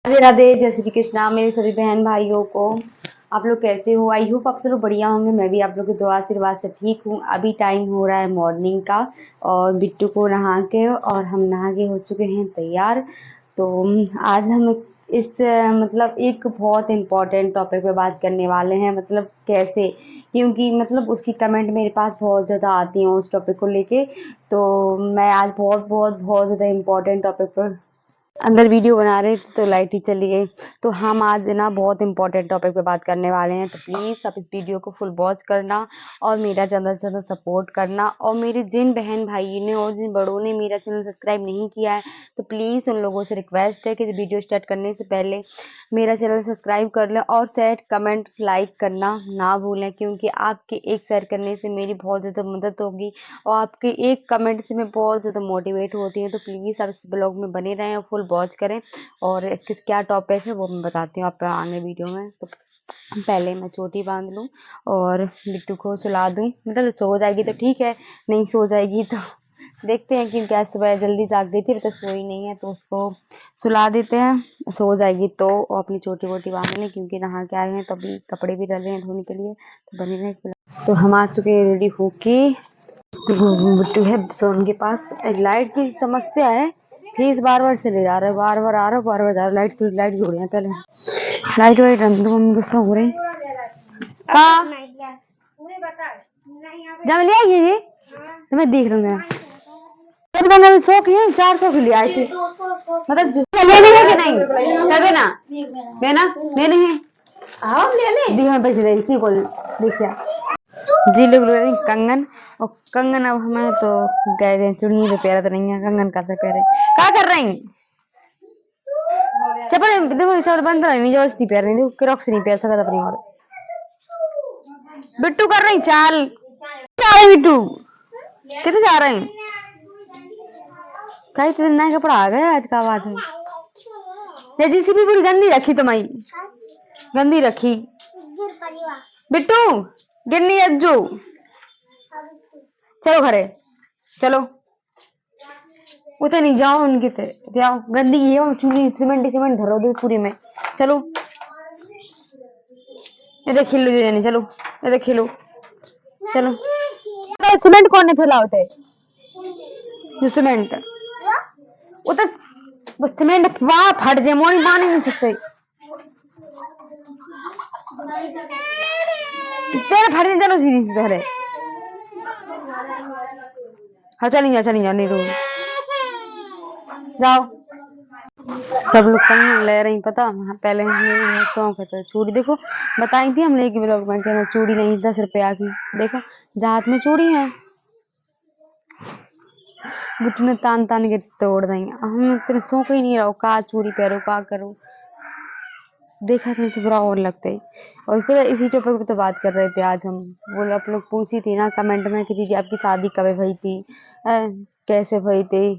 राधे राधे, जय श्री कृष्णा मेरे सभी बहन भाइयों को। आप लोग कैसे हो? आई होप आप सब लोग बढ़िया होंगे। मैं भी आप लोग की दुआ आशीर्वाद से ठीक हूँ। अभी टाइम हो रहा है मॉर्निंग का और बिट्टू को नहा के और हम नहा के हो चुके हैं तैयार। तो आज हम इस मतलब एक बहुत इम्पोर्टेंट टॉपिक पे बात करने वाले हैं। मतलब कैसे, क्योंकि मतलब उसकी कमेंट मेरे पास बहुत ज़्यादा आती हैं उस टॉपिक को लेके। तो मैं आज बहुत बहुत बहुत ज़्यादा इम्पोर्टेंट टॉपिक पर अंदर वीडियो बना रहे थे तो लाइट ही चली गई। तो हम आज ना बहुत इंपॉर्टेंट टॉपिक पे बात करने वाले हैं। तो प्लीज़ आप इस वीडियो को फुल वॉच करना और मेरा ज़्यादा से ज़्यादा सपोर्ट करना। और मेरे जिन बहन भाई ने और जिन बड़ों ने मेरा चैनल सब्सक्राइब नहीं किया है तो प्लीज़ उन लोगों से रिक्वेस्ट है कि वीडियो स्टार्ट करने से पहले मेरा चैनल सब्सक्राइब कर लें और शेयर कमेंट लाइक करना ना भूलें, क्योंकि आपके एक शेयर करने से मेरी बहुत ज़्यादा मदद होगी और आपके एक कमेंट से मैं बहुत ज़्यादा मोटिवेट होती हूँ। तो प्लीज़ आप इस ब्लॉग में बने रहें और फुल वॉच करें। और किस क्या टॉपिक है वो मैं बताती हूँ आप आगे वीडियो में। तो पहले मैं चोटी बांध लूँ और बिट्टू को सुला दूँ। मतलब सो जाएगी तो ठीक है, नहीं सो जाएगी तो देखते हैं कि क्या सुबह जल्दी जाग गई थी तो सोई नहीं है तो उसको सुला देते हैं। सो जाएगी तो अपनी चोटी वोटी बांध लें, क्योंकि नहा के आए हैं तो अभी कपड़े भी डाले हैं धोने के लिए। तो बने रहें। तो हम आ चुके हैं रेडी होके। बिट्टू है सोन के पास। लाइट की समस्या है, फीस बार बार चले जा रहा है, बार बार आ रहा है, बार बार जा रहा है। लाइट जोड़ है पहले। लाइट वाइट रंग दो, मम्मी गुस्सा हो रही। हाँ जब ले आई ये तो मैं देख लूंगा। जब शौक है 400 के लिए आई थी, मतलब लेनी है कि नहीं? तबे ना लेना लेनी है। हाँ ले ले दी हमें पैसे दे इसी को देखिए जी लोग कंगन। और कंगन अब हमें तो कह रहे हैं चुड़नी तो प्यारा तो नहीं है, कंगन कैसे कह रहे क्या कर रहे हैं? चप्पल देखो इस और बंद नहीं जबरदस्ती पैर नहीं, देखो क्रॉक्स नहीं पैर सकता अपनी। और बिट्टू कर रही चाल जा रहे बिट्टू कितने जा रहे हैं? कई तो नया कपड़ा आ गया आज का बात है। ये जिसी भी पूरी गंदी रखी तुम्हारी, गंदी रखी बिट्टू गिरनी अज्जू। चलो घरे चलो, उते नहीं जाओ उनके ते जाओ, गंदी है चूड़ी सीमेंट सीमेंट धरो दो पूरी में। चलो ये खेलो जो जानी, चलो ये खेलो चलो। सीमेंट कौन ने फैला होते जो सीमेंट उते वो सीमेंट वहां फट जाए मोनी मान ही नहीं सकते। तेरे फटने चलो सीधी से धरे। हाँ चली जा नहीं रो जाओ। सब लोग कंगन ले रही पता। हाँ, पहले मेरी शौक है तो चूड़ी देखो बताई थी हमने एक ब्लॉग में कि मैं चूड़ी नहीं 10 रुपया की। देखो जहाँ हाथ में चूड़ी है घुटने तान तान के तोड़ देंगे। हम तेरे शौक ही नहीं रहो का चूड़ी पहरो का करो, देखा तो मुझे बुरा और लगता है। और इसी टॉपिक पे तो बात कर रहे थे आज हम। वो आप लोग पूछी थी ना कमेंट में कि दीदी आपकी शादी कब भई थी, कैसे भई थी।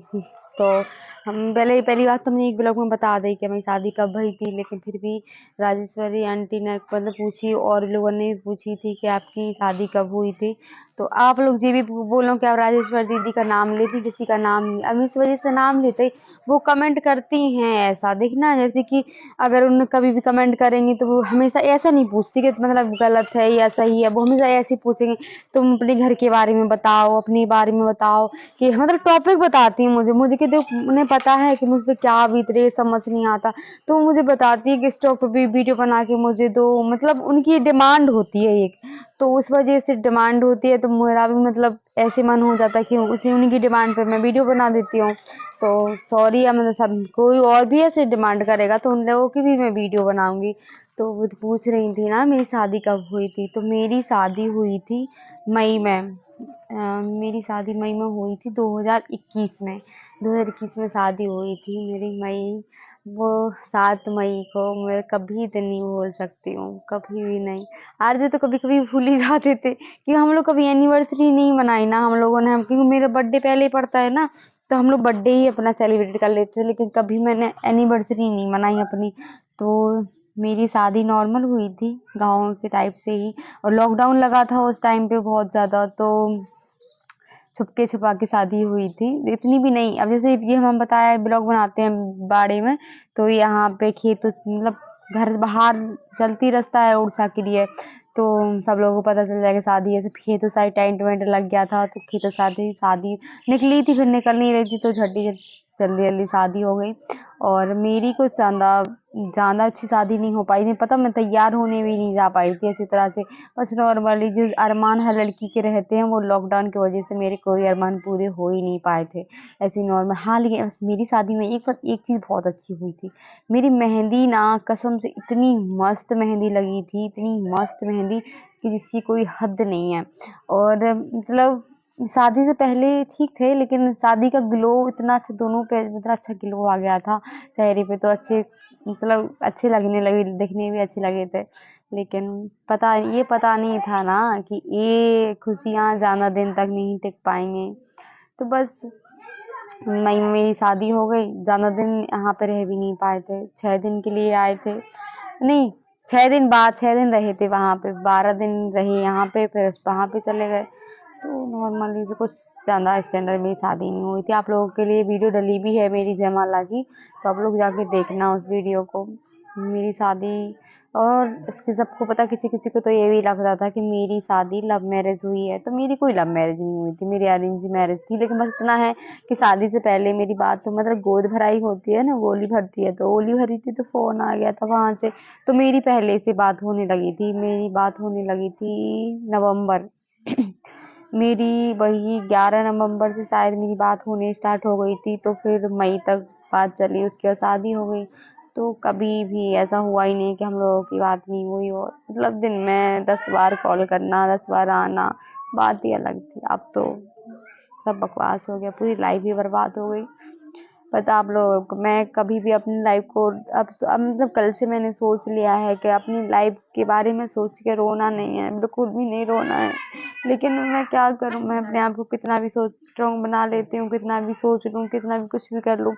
तो हम पहली बात तो हमने एक ब्लॉग में बता दी कि मेरी शादी कब भई थी, लेकिन फिर भी राजेश्वरी आंटी ने मतलब पूछी और लोगों ने भी पूछी थी कि आपकी शादी कब हुई थी। तो आप लोग ये भी बोलो कि आप राजेश्वर दीदी का नाम लेती, किसी का नाम नहीं। अब इस वजह से नाम लेते वो कमेंट करती हैं ऐसा देखना, जैसे कि अगर उन कभी भी कमेंट करेंगी तो वो हमेशा ऐसा नहीं पूछती कि मतलब गलत है या सही है, वो हमेशा ऐसे ही पूछेंगे तुम अपने घर के बारे में बताओ, अपने बारे में बताओ, कि मतलब टॉपिक बताती है मुझे कि देखो उन्हें पता है कि मुझ पे क्या बीत रही है, समझ नहीं आता। तो वो मुझे बताती है कि इस टॉपिक पे वीडियो बना के मुझे दो, मतलब उनकी डिमांड होती है एक। तो उस वजह से डिमांड होती है तो मेरा भी मतलब ऐसे मन हो जाता है कि उसी उन्हीं की डिमांड पे मैं वीडियो बना देती हूँ। तो सॉरी, मतलब सब कोई और भी ऐसे डिमांड करेगा तो उन लोगों की भी मैं वीडियो बनाऊंगी। तो वो पूछ रही थी ना मेरी शादी कब हुई थी, तो मेरी शादी हुई थी मई में। मेरी शादी मई में हुई थी 2021 में। 2021 में शादी हुई थी मेरी मई, वो 7 मई को। मैं कभी तो नहीं भूल सकती हूँ, कभी भी नहीं। आरजे तो कभी कभी भूल ही जाते थे कि हम लोग कभी एनिवर्सरी नहीं मनाई ना हम लोगों ने, हम क्योंकि मेरा बर्थडे पहले ही पड़ता है ना, तो हम लोग बर्थडे ही अपना सेलिब्रेट कर लेते थे, लेकिन कभी मैंने एनिवर्सरी नहीं मनाई अपनी। तो मेरी शादी नॉर्मल हुई थी गाँव के टाइप से ही, और लॉकडाउन लगा था उस टाइम पे बहुत ज़्यादा। तो छुपके छुपा के शादी हुई थी, इतनी भी नहीं। अब जैसे ये हम बताया ब्लॉग बनाते हैं बाड़े में, तो यहाँ पे खेत मतलब घर बाहर चलती रास्ता है उड़ीसा के लिए, तो सब लोगों को पता चल जाएगा शादी है। खेतों सारी टेंट वेंट लग गया था, तो खेतों शादी शादी निकली थी, फिर निकल नहीं रही थी, तो झट्टी जल्दी जल्दी शादी हो गई। और मेरी कुछ ज़्यादा अच्छी शादी नहीं हो पाई थी, पता मैं तैयार होने भी नहीं जा पाई थी अच्छी तरह से। बस नॉर्मली जो अरमान है लड़की के रहते हैं, वो लॉकडाउन की वजह से मेरे कोई अरमान पूरे हो ही नहीं पाए थे ऐसी नॉर्मल। हाँ लेकिन बस मेरी शादी में एक चीज़ बहुत अच्छी हुई थी, मेरी मेहंदी ना कसम से इतनी मस्त मेहंदी लगी थी, इतनी मस्त मेहंदी कि जिसकी कोई हद नहीं है। और मतलब शादी से पहले ठीक थे, लेकिन शादी का ग्लो इतना अच्छा, दोनों पे इतना अच्छा ग्लो आ गया था चेहरे पे, तो अच्छे मतलब अच्छे लगने लगे, दिखने भी अच्छे लगे थे। लेकिन पता नहीं था ना कि ये खुशियाँ ज़्यादा दिन तक नहीं टिक पाएंगे। तो बस मई में मेरी शादी हो गई, ज़्यादा दिन यहाँ पे रह भी नहीं पाए थे, 6 दिन के लिए आए थे, नहीं 6 दिन बाद 6 दिन रहे थे वहाँ पे, 12 दिन रहे यहाँ पे, फिर वहाँ पे चले गए। तो नॉर्मली से कुछ ज़्यादा स्टैंडर्ड में शादी नहीं हुई थी। आप लोगों के लिए वीडियो डली भी है मेरी जयमाला की, तो आप लोग जाके देखना उस वीडियो को, मेरी शादी। और इसके सबको पता, किसी किसी को तो ये भी लग रहा था कि मेरी शादी लव मैरिज हुई है, तो मेरी कोई लव मैरिज नहीं हुई थी, मेरी अरेंज मैरिज थी। लेकिन बस इतना है कि शादी से पहले मेरी बात, तो मतलब गोद भराई होती है ना, गोली भरती है, तो गोली भरी थी, तो फोन आ गया था वहां से, तो मेरी पहले से बात होने लगी थी, मेरी बात होने लगी थी नवंबर मेरी वही 11 नवंबर से शायद मेरी बात होने स्टार्ट हो गई थी, तो फिर मई तक बात चली, उसके बाद शादी हो गई। तो कभी भी ऐसा हुआ ही नहीं कि हम लोगों की बात नहीं हुई हो, मतलब दिन में 10 बार कॉल करना, 10 बार आना, बात ही अलग थी। अब तो सब बकवास हो गया, पूरी लाइफ ही बर्बाद हो गई। पता आप लोगों को, मैं कभी भी अपनी लाइफ को अब मतलब कल से मैंने सोच लिया है कि अपनी लाइफ के बारे में सोच के रोना नहीं है, बिल्कुल भी नहीं रोना है। लेकिन मैं क्या करूं, मैं अपने आप को कितना भी स्ट्रॉन्ग बना लेती हूँ, कितना भी सोच लूँ, कितना भी कुछ भी कर लूँ,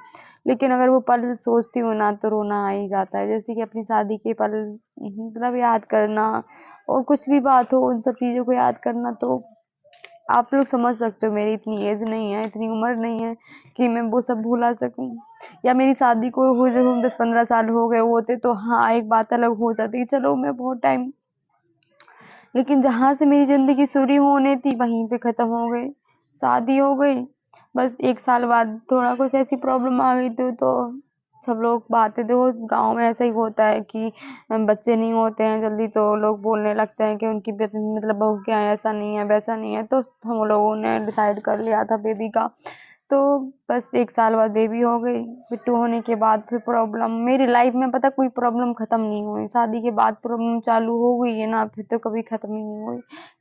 लेकिन अगर वो पल सोचती हूँ ना, तो रोना आ ही जाता है। जैसे कि अपनी शादी के पल मतलब याद करना, और कुछ भी बात हो उन सब चीज़ों को याद करना, तो आप लोग समझ सकते हो मेरी इतनी एज नहीं है, इतनी उम्र नहीं है कि मैं वो सब भुला सकूं। या मेरी शादी को हुए जब हम 10-15 साल हो गए होते, तो हाँ एक बात अलग हो जाती, चलो मैं बहुत टाइम, लेकिन जहाँ से मेरी जिंदगी शुरू होनी थी वहीं पे खत्म हो गई, शादी हो गई। बस 1 साल बाद थोड़ा कुछ ऐसी प्रॉब्लम आ गई थी, तो सब लोग बातें, देखो गांव में ऐसा ही होता है कि बच्चे नहीं होते हैं जल्दी, तो लोग बोलने लगते हैं कि उनकी मतलब बहू क्या है, ऐसा नहीं है वैसा नहीं है। तो हम लोगों ने डिसाइड कर लिया था बेबी का, तो बस 1 साल बाद बेबी हो गई। बिट्टू होने के बाद फिर प्रॉब्लम मेरी लाइफ में, पता कोई प्रॉब्लम खत्म नहीं हुई, शादी के बाद प्रॉब्लम चालू हो गई है ना, फिर तो कभी खत्म ही नहीं हुई।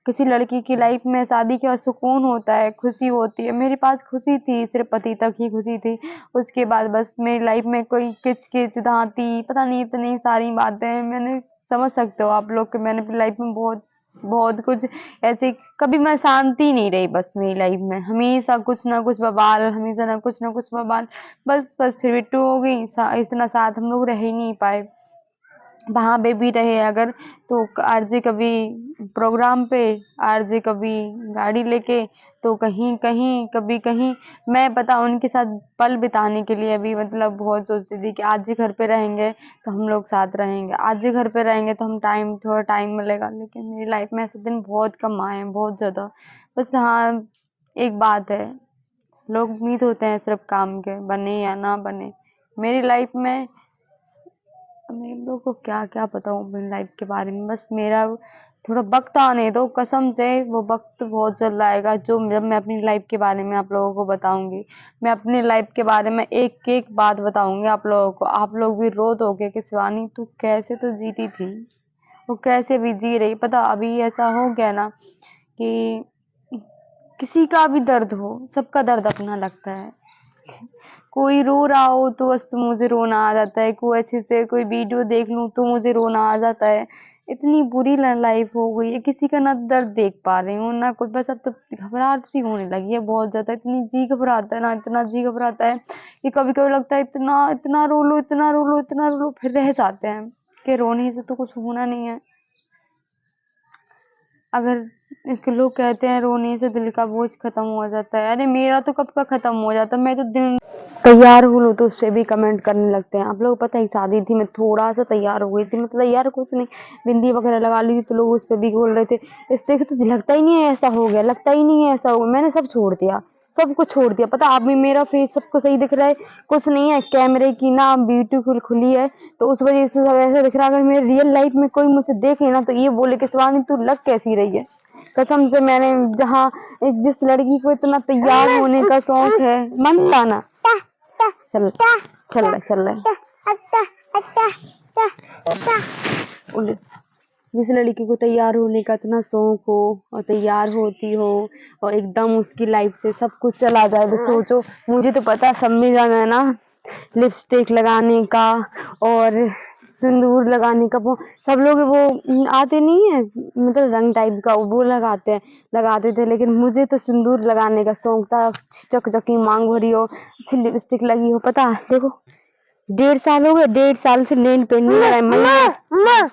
किसी लड़की की लाइफ में शादी के बाद सुकून होता है, खुशी होती है, मेरे पास खुशी थी, सिर्फ पति तक ही खुशी थी। उसके बाद बस मेरी लाइफ में कोई किच किच दांती, पता नहीं इतनी सारी बातें, मैंने समझ सकते हो आप लोग कि मैंने अपनी लाइफ में बहुत बहुत कुछ ऐसे, कभी मैं शांति नहीं रही बस मेरी लाइफ में, हमेशा कुछ ना कुछ बवाल, हमेशा ना कुछ बवाल। बस फिर बिट्टू हो गई, इतना साथ हम लोग रह ही नहीं पाए। वहां पे भी रहे अगर, तो आरजे कभी प्रोग्राम पे, आरजे कभी गाड़ी लेके, तो कहीं कहीं कभी कहीं। मैं पता उनके साथ पल बिताने के लिए भी मतलब बहुत सोचती थी कि आज ही घर पे रहेंगे तो हम लोग साथ रहेंगे, आज ही घर पे रहेंगे तो हम थोड़ा टाइम मिलेगा। लेकिन मेरी लाइफ में ऐसे दिन बहुत कम आए हैं, बहुत ज्यादा। बस हाँ एक बात है, लोग उम्मीद होते हैं सिर्फ काम के, बने या ना बने। मेरी लाइफ में मैं लोगों को क्या क्या बताऊं अपनी लाइफ के बारे में, बस मेरा थोड़ा वक्त आने दो, कसम से वो वक्त बहुत जल्द आएगा, जो जब मैं अपनी लाइफ के बारे में आप लोगों को बताऊंगी। मैं अपनी लाइफ के बारे में एक एक बात बताऊंगी आप लोगों को, आप लोग भी रो दोगे कि शिवानी तू कैसे तो जीती थी, वो कैसे भी जी रही। पता अभी ऐसा हो गया ना कि किसी का भी दर्द हो, सबका दर्द अपना लगता है। कोई रो रहा हो तो बस मुझे रोना आ जाता है, कोई अच्छे से कोई वीडियो देख लूं तो मुझे रोना आ जाता है। इतनी बुरी लाइफ हो गई है, किसी का ना दर्द देख पा रही हूँ ना कुछ, बस अब तो घबराहट सी होने लगी है बहुत ज्यादा, इतनी जी घबराता है ना, इतना जी घबराता है कि कभी कभी लगता है इतना इतना रो लो, इतना रो लो, इतना रो लो, फिर रह जाते हैं कि रोने से तो कुछ होना नहीं है। अगर एक लोग कहते हैं रोने से दिल का बोझ खत्म हो जाता है, अरे मेरा तो कब का खत्म हो जाता है। मैं तो दिन तैयार हूँ तो उससे भी कमेंट करने लगते हैं। आप लोग पता है शादी थी, मैं थोड़ा सा तैयार हो गई थी, मतलब तैयार कुछ नहीं, बिंदी वगैरह लगा ली थी तो लोग उस पर भी बोल रहे थे इससे तो लगता ही नहीं है ऐसा हो गया, लगता ही नहीं है ऐसा हो गया। मैंने सब छोड़ दिया, सब कुछ छोड़ दिया। पता अभी मेरा फेस सबको सही दिख रहा है, कुछ नहीं है, कैमरे की ना ब्यूटीफुल खुली है तो उस वजह से सब ऐसे दिख रहा है। अगर मेरे रियल लाइफ में कोई मुझसे देखे ना तो ये बोले कि शिवानी तू लग कैसी रही है। कसम से मैंने जहाँ जिस लड़की को इतना तैयार होने का शौक है, मन था ना, चल चल रहा चल रहा उल्लू। जिस लड़की को तैयार होने का इतना शौक हो और तैयार होती हो और एकदम उसकी लाइफ से सब कुछ चला जाए तो सोचो। मुझे तो पता सब में जाना है ना, लिपस्टिक लगाने का और सिंदूर लगाने का, वो सब लोग वो आते नहीं है मतलब रंग टाइप का वो लगाते थे, लेकिन मुझे तो सिंदूर लगाने का शौक था। चकचकी मांग भरी हो, अच्छी लिपस्टिक लगी हो। पता है देखो 1.5 साल हो गए, 1.5 साल से नेल पेंट नहीं लगाई। मई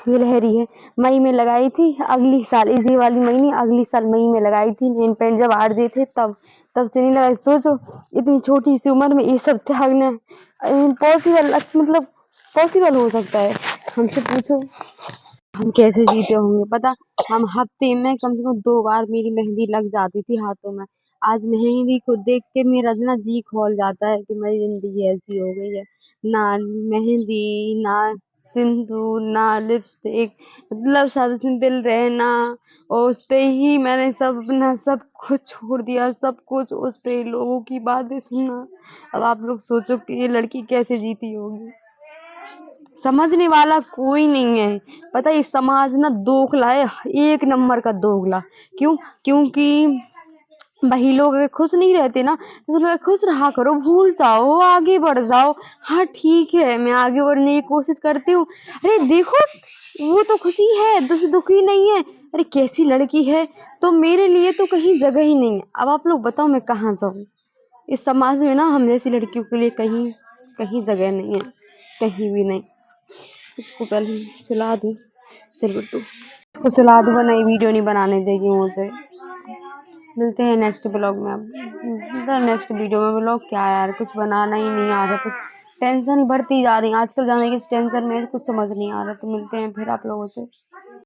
ये लहरी है, मई में लगाई थी, अगली साल इसी वाली मई नहीं अगली साल मई में लगाई थी नेल पेंट, जब आरजे थे तब से नहीं लगाई। सोचो इतनी छोटी सी उम्र में ये सब त्यागना इम्पॉसिबल, मतलब पॉसिबल हो सकता है? हमसे पूछो हम कैसे जीते होंगे। पता हम हफ्ते में कम से कम 2 बार मेरी मेहंदी लग जाती थी हाथों में। आज मेहंदी को देख के मेरा ना जी खौल जाता है कि मेरी जिंदगी ऐसी हो गई है, ना मेहंदी ना सिंदूर ना लिपस्टिक, मतलब सब सिंपल रहना। और उस पे ही मैंने सब अपना सब कुछ छोड़ दिया, सब कुछ उस पे लोगों की बातें सुनना। अब आप लोग सोचो कि ये लड़की कैसे जीती होगी। समझने वाला कोई नहीं है। पता है इस समाज ना दोगला है, एक नंबर का दोगला। क्यों? क्योंकि वही लोग अगर खुश नहीं रहते ना तो लोग खुश रहा करो, भूल जाओ, आगे बढ़ जाओ। हाँ ठीक है मैं आगे बढ़ने की कोशिश करती हूँ, अरे देखो वो तो खुशी है, दुखी नहीं है, अरे कैसी लड़की है, तो मेरे लिए तो कहीं जगह ही नहीं है। अब आप लोग बताओ मैं कहाँ जाऊँ? इस समाज में ना हम जैसी लड़कियों के लिए कहीं कहीं जगह नहीं है, कहीं भी नहीं। इसको पहले सुला दूँ, चल बिट्टू इसको सुला दूँ वरना ये वीडियो नहीं बनाने देगी मुझे। मिलते हैं नेक्स्ट ब्लॉग में। अब नेक्स्ट वीडियो में ब्लॉग क्या यार, कुछ बनाना ही नहीं आ रहा, कुछ टेंशन बढ़ती जा रही है आजकल, जाने की टेंशन में कुछ समझ नहीं आ रहा। तो मिलते हैं फिर आप लोगों से।